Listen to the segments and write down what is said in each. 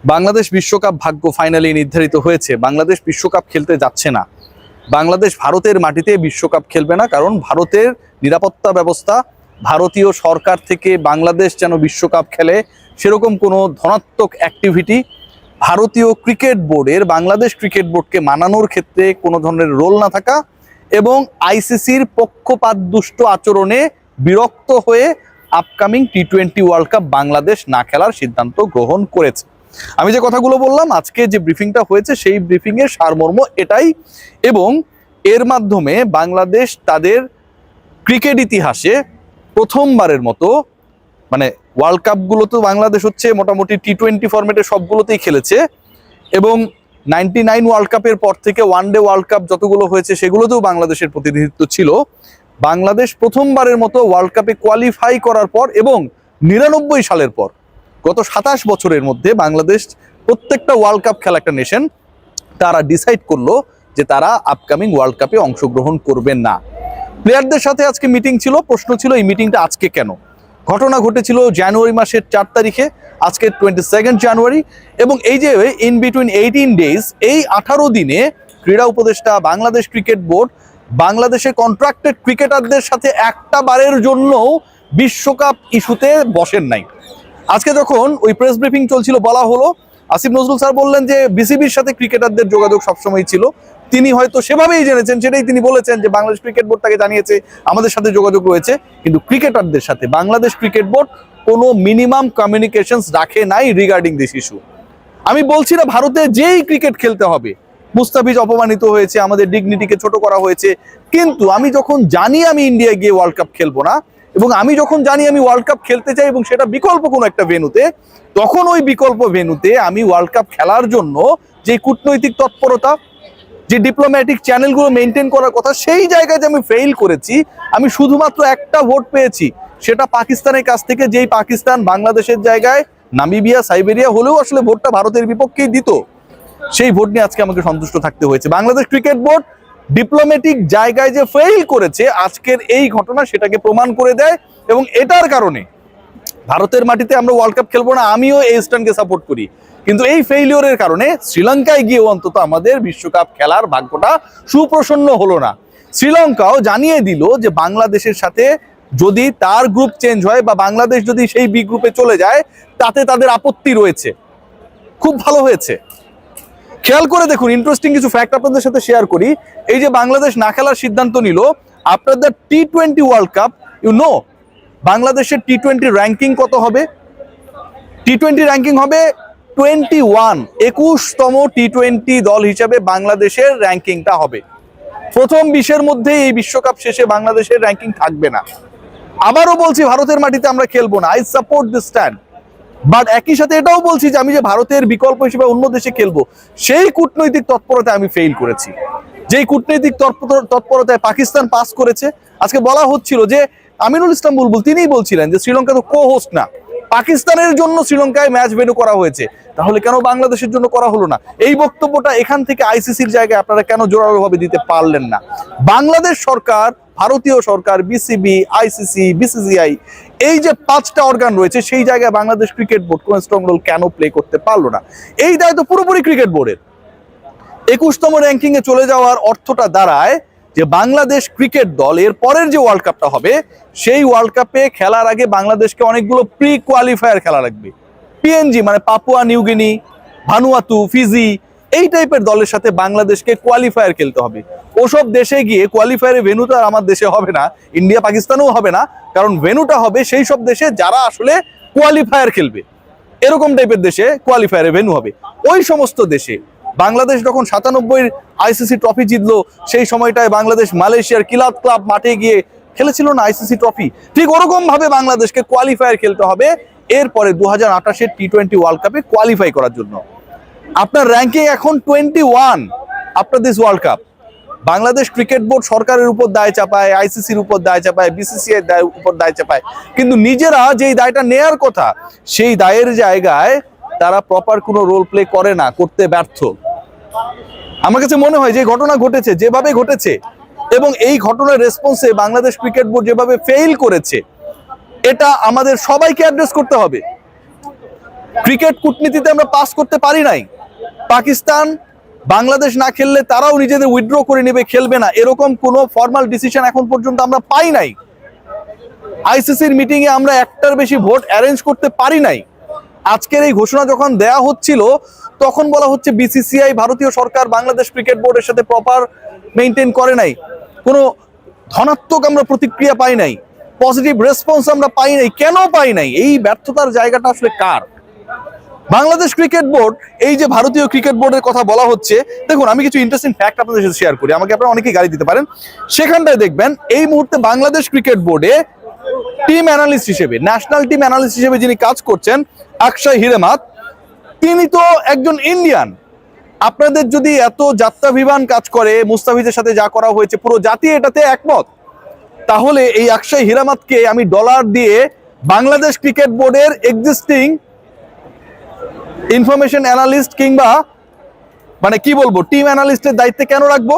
বাংলাদেশ বিশ্বকাপ ভাগ্য ফাইনালি নির্ধারিত হয়েছে। বাংলাদেশ বিশ্বকাপ খেলতে যাচ্ছে না। বাংলাদেশ ভারতের মাটিতে বিশ্বকাপ খেলবে না, কারণ ভারতের নিরাপত্তা ব্যবস্থা, ভারতীয় সরকার থেকে বাংলাদেশ যেন বিশ্বকাপ খেলে সেরকম কোনো ধনাত্মক অ্যাক্টিভিটি ভারতীয় ক্রিকেট বোর্ডের, বাংলাদেশ ক্রিকেট বোর্ডকে মানানোর ক্ষেত্রে কোনো ধরনের রোল না থাকা এবং আইসিসির পক্ষপাতদুষ্ট আচরণে বিরক্ত হয়ে আপকামিং টি-20 ওয়ার্ল্ড কাপ বাংলাদেশ না খেলার সিদ্ধান্ত গ্রহণ করেছে। আমি যে কথাগুলো বললাম, আজকে যে ব্রিফিংটা হয়েছে সেই ব্রিফিংয়ের সারমর্ম এটাই, এবং এর মাধ্যমে বাংলাদেশ তাদের ক্রিকেট ইতিহাসে প্রথমবারের মতো, মানে ওয়ার্ল্ড কাপগুলো তো বাংলাদেশ হচ্ছে মোটামুটি টি-20 ফরম্যাটে সবগুলোতেই খেলেছে, এবং 99 ওয়ার্ল্ড কাপের পর থেকে ওয়ানডে ওয়ার্ল্ড কাপ যতগুলো হয়েছে সেগুলোতেও বাংলাদেশের প্রতিনিধিত্ব ছিল। বাংলাদেশ প্রথমবারের মতো ওয়ার্ল্ড কাপে কোয়ালিফাই করার পর এবং 99 সালের পর গত 27 বছরের মধ্যে বাংলাদেশ প্রত্যেকটা ওয়ার্ল্ড কাপ খেলা একটা নেশন, তারা ডিসাইড করলো যে তারা আপকামিং ওয়ার্ল্ড কাপে অংশগ্রহণ করবেন না। প্লেয়ারদের সাথে আজকে মিটিং ছিল। প্রশ্ন ছিল এই মিটিংটা আজকে কেন? ঘটনা ঘটেছিল জানুয়ারি মাসের 4 তারিখে, আজকে 22 জানুয়ারি, এবং এই যে ইন বিটুইন 18 ডেজ, এই 18 দিনে ক্রীড়া উপদেষ্টা, বাংলাদেশ ক্রিকেট বোর্ড বাংলাদেশের কন্ট্রাক্টেড ক্রিকেটারদের সাথে একটা বারের জন্য বিশ্বকাপ ইস্যুতে বসেন নাই। আজকে যখন ওই প্রেস ব্রিফিং চলছিল, বলা হলো, আসিফ নজরুল স্যার বললেন যে বিসিবির সাথে ক্রিকেটারদের যোগাযোগ সবসময় ছিল। তিনি হয়তো সেভাবেই জেনেছেন, সেটাই তিনি বলেছেন যে বাংলাদেশ ক্রিকেট বোর্ড তাকে জানিয়েছে আমাদের সাথে যোগাযোগ রয়েছে, কিন্তু ক্রিকেটারদের সাথে বাংলাদেশ ক্রিকেট বোর্ড কোনো মিনিমাম কমিউনিকেশনস রাখে নাই রিগার্ডিং দিস ইস্যু। আমি বলছি না ভারতে যেই ক্রিকেট খেলতে হবে, মুস্তাফিজ অপমানিত হয়েছে, আমাদের ডিগনিটিকে ছোট করা হয়েছে, কিন্তু আমি যখন জানি আমি ইন্ডিয়া গিয়ে ওয়ার্ল্ড কাপ খেলবো না, এবং আমি যখন জানি আমি ওয়ার্ল্ড কাপ খেলতে চাই এবং সেটা বিকল্প কোনো একটা ভেন্যুতে, তখন ওই বিকল্প ভেন্যুতে আমি ওয়ার্ল্ড কাপ খেলার জন্য যে কূটনৈতিক তৎপরতা, যে ডিপ্লোম্যাটিক চ্যানেলগুলো মেনটেন করার কথা, সেই জায়গায় যে আমি ফেইল করেছি। আমি শুধুমাত্র একটা ভোট পেয়েছি, সেটা পাকিস্তানের কাছ থেকে, যেই পাকিস্তান বাংলাদেশের জায়গায় নামিবিয়া, সাইবেরিয়া হলেও আসলে ভোটটা ভারতের বিপক্ষেই দিত। সেই ভোট নিয়ে আজকে আমাকে সন্তুষ্ট থাকতে হয়েছে। বাংলাদেশ ক্রিকেট বোর্ড ডিপ্লোম্যাটিক জায়গায় যে ফেইল করেছে, আজকের এই ঘটনা সেটাকে প্রমাণ করে দেয়, এবং এটার কারণে ভারতের মাটিতে আমরা ওয়ার্ল্ড কাপ খেলবো না। আমিও এই স্ট্যান্ডকে সাপোর্ট করি, কিন্তু এই ফেইলিওরের কারণে শ্রীলঙ্কায় গিয়েও অন্তত আমাদের বিশ্বকাপ খেলার ভাগ্যটা সুপ্রসন্ন হলো না। শ্রীলঙ্কাও জানিয়ে দিল যে বাংলাদেশের সাথে যদি তার গ্রুপ চেঞ্জ হয় বা বাংলাদেশ যদি সেই বি গ্রুপে চলে যায়, তাতে তাদের আপত্তি রয়েছে। খুব ভালো হয়েছে। খেয়াল করে দেখুন, ইন্টারেস্টিং কিছু ফ্যাক্ট আপনাদের সাথে শেয়ার করি। এই যে বাংলাদেশ না খেলার সিদ্ধান্ত নিল, আফটার দ্য টি-20 ওয়ার্ল্ড কাপ, ইউ নো বাংলাদেশের টি-20 র্যাঙ্কিং কত হবে? টি-20 র্যাঙ্কিং হবে 21, 21তম টি-20 দল হিসাবে বাংলাদেশের র্যাঙ্কিংটা হবে। প্রথম 20-এর মধ্যে এই বিশ্বকাপ শেষে বাংলাদেশের র্যাঙ্কিং থাকবে না। আবারও বলছি, ভারতের মাটিতে আমরা খেলবো না। I support this stand, but একই সাথে এটাও বলছি যে আমি যে ভারতের বিকল্প হিসেবে অন্য দেশে খেলবো, সেই কূটনৈতিক তৎপরতায় আমি ফেইল করেছি। যেই কূটনৈতিক তৎপরতায় পাকিস্তান পাস করেছে। আজকে বলা হচ্ছিল যে আমিনুল ইসলাম বুলবুল তিনিই বলছিলেন যে শ্রীলঙ্কা তো কো হোস্ট না, পাকিস্তানের জন্য শ্রীলঙ্কায় ম্যাচ ভেন্যু করা হয়েছে, তাহলে কেন বাংলাদেশের জন্য করা হলো না? এই বক্তব্যটা এখান থেকে আইসিসির জায়গায় আপনারা কেন জোরালোভাবে দিতে পারলেন না? বাংলাদেশ সরকার, ভারতীয় সরকার, বিসিবি, আইসিসি, বিসিসিআই, এই যে 5টা অর্গান রয়েছে, সেই জায়গায় বাংলাদেশ ক্রিকেট বোর্ড কোন স্ট্রং রোল কেন প্লে করতে পারলো না? এই দায় তো পুরোপুরি ক্রিকেট বোর্ডের। 21তম র্যাঙ্কিং এ চলে যাওয়ার অর্থটা দাঁড়ায় যে বাংলাদেশ ক্রিকেট দল এর পরের যে ওয়ার্ল্ড কাপটা হবে, সেই ওয়ার্ল্ড কাপে খেলার আগে বাংলাদেশকে অনেকগুলো প্রি কোয়ালিফায়ার খেলা লাগবে। পিএনজি মানে পাপুয়া নিউগিনি, ভানুয়াতু, ফিজি, এই টাইপের দলের সাথে বাংলাদেশকে কোয়ালিফায়ার খেলতে হবে। ওসব দেশে গিয়ে কোয়ালিফায়ারের ভেন্যুটা আর আমার দেশে হবে না, ইন্ডিয়া পাকিস্তানেও হবে না, কারণ ভেন্যুটা হবে সেই সব দেশে যারা আসলে কোয়ালিফায়ার খেলবে। এরকম টাইপের দেশে কোয়ালিফায়ারের ভেন্যু হবে। ওই সমস্ত দেশে বাংলাদেশ যখন 97 আইসিসি ট্রফি জিতলো, সেই সময়টায় বাংলাদেশ মালয়েশিয়ার কিলাত ক্লাব মাঠে গিয়ে খেলেছিল না আইসিসি ট্রফি। ঠিক ওরকম ভাবে বাংলাদেশকে কোয়ালিফায়ার খেলতে হবে এরপরে 2028-এর টি-20 ওয়ার্ল্ড কাপে কোয়ালিফাই করার জন্য। আপনার র্যাঙ্কিং এখন 21 after this world cup. Bangladesh cricket board সরকারের উপর দায় চাপায়, আইসিসির উপর দায় চাপায়, বিসিসিআই এর উপর দায় চাপায়, কিন্তু নিজেরা যেই দায়টা নেয়ার কথা সেই দায়ের জায়গায় তারা প্রপার কোনো রোল প্লে করে না, করতে ব্যর্থ। আমার কাছে মনে হয় যে ঘটনা ঘটেছে, যেভাবে ঘটেছে, এবং এই ঘটনার রেসপন্সে বাংলাদেশ ক্রিকেট বোর্ড যেভাবে ফেইল করেছে, এটা আমাদের সবাইকে অ্যাড্রেস করতে হবে। ক্রিকেট কূটনীতিতে আমরা পাস করতে পারি নাই। পাকিস্তান বাংলাদেশ না খেললে তারাও নিজেদের উইথড্র করে নেবে, খেলবে না, এরকম কোনো ফর্মাল ডিসিশন এখন পর্যন্ত আমরা পাই নাই। আইসিসির মিটিং এ আমরা একটার বেশি ভোট অ্যারেঞ্জ করতে পারি নাই। আজকের এই ঘোষণা যখন দেয়া হচ্ছিল তখন বলা হচ্ছে বিসিসিআই, ভারতীয় সরকার বাংলাদেশ ক্রিকেট বোর্ডের সাথে প্রপার মেইনটেইন করে নাই, কোনো ধনাত্মক আমরা প্রতিক্রিয়া পাই নাই, পজিটিভ রেসপন্স আমরা পাই নাই। কেন পাই নাই? এই ব্যর্থতার জায়গাটা আসলে কার? বাংলাদেশ ক্রিকেট বোর্ড, এই যে ভারতীয় ক্রিকেট বোর্ডের কথা বলা হচ্ছে, দেখুন আমি কিছু ইন্টারেস্টিং ফ্যাক্ট আপনাদের সাথে শেয়ার করি, আমাকে আপনারা অনেকেই গালি দিতে পারেন। সেখানটায় দেখবেন এই মুহূর্তে বাংলাদেশ ক্রিকেট বোর্ডে টিম অ্যানালিস্ট হিসেবে, ন্যাশনাল টিম অ্যানালিস্ট হিসেবে যিনি কাজ করছেন অক্ষয় হিরেমাত, তিনি তো একজন ইন্ডিয়ান। আপনাদের যদি এত যাত্রাভিমান কাজ করে, মুস্তাফিজের সাথে যা করা হয়েছে পুরো জাতি এটাতে একমত, তাহলে এই অক্ষয় হিরেমাতকে আমি ডলার দিয়ে বাংলাদেশ ক্রিকেট বোর্ডের এক্সিস্টিং ইনফরমেশন অ্যানালিস্ট কিংবা মানে কি বলবো টিম অ্যানালিস্টের দায়িত্বে কেন রাখবো?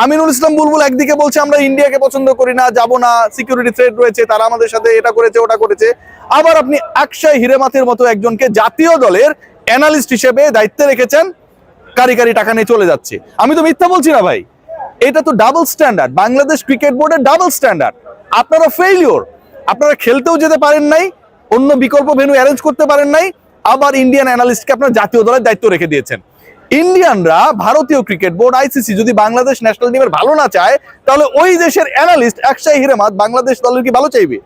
আমিনুল ইসলাম বুলবুল একদিকে বলছে আমরা ইন্ডিয়াকে পছন্দ করি না, যাব না, সিকিউরিটি থ্রেট রয়েছে, তারা আমাদের সাথে এটা করেছে ওটা করেছে। আবার আপনি অক্ষয় হিরেমাতের মতো একজনকে জাতীয় দলের অ্যানালিস্ট হিসেবে দায়িত্বে রেখেছেন, কারি টাকা নিয়ে চলে যাচ্ছে। আমি তো মিথ্যা বলছি না ভাই, এটা তো ডাবল স্ট্যান্ডার্ড, বাংলাদেশ ক্রিকেট বোর্ডের ডাবল স্ট্যান্ডার্ড। আপনারা ফেইলিওর, আপনারা খেলতেও যেতে পারেন নাই, অন্য বিকল্প ভেন্যু অ্যারেঞ্জ করতে পারেন নাই, আবার ইন্ডিয়ান অ্যানালিস্টকে আপনার জাতীয় দলের দায়িত্ব রেখে দিয়েছেন। ইন্ডিয়ানরা, ভারতীয় ক্রিকেট বোর্ড, আইসিসি যদি বাংলাদেশ ন্যাশনাল টিমের ভালো না চায়, তাহলে ওই দেশের অ্যানালিস্ট অক্ষয় হিরেমাত বাংলাদেশ দলের কি ভালো চাইবে?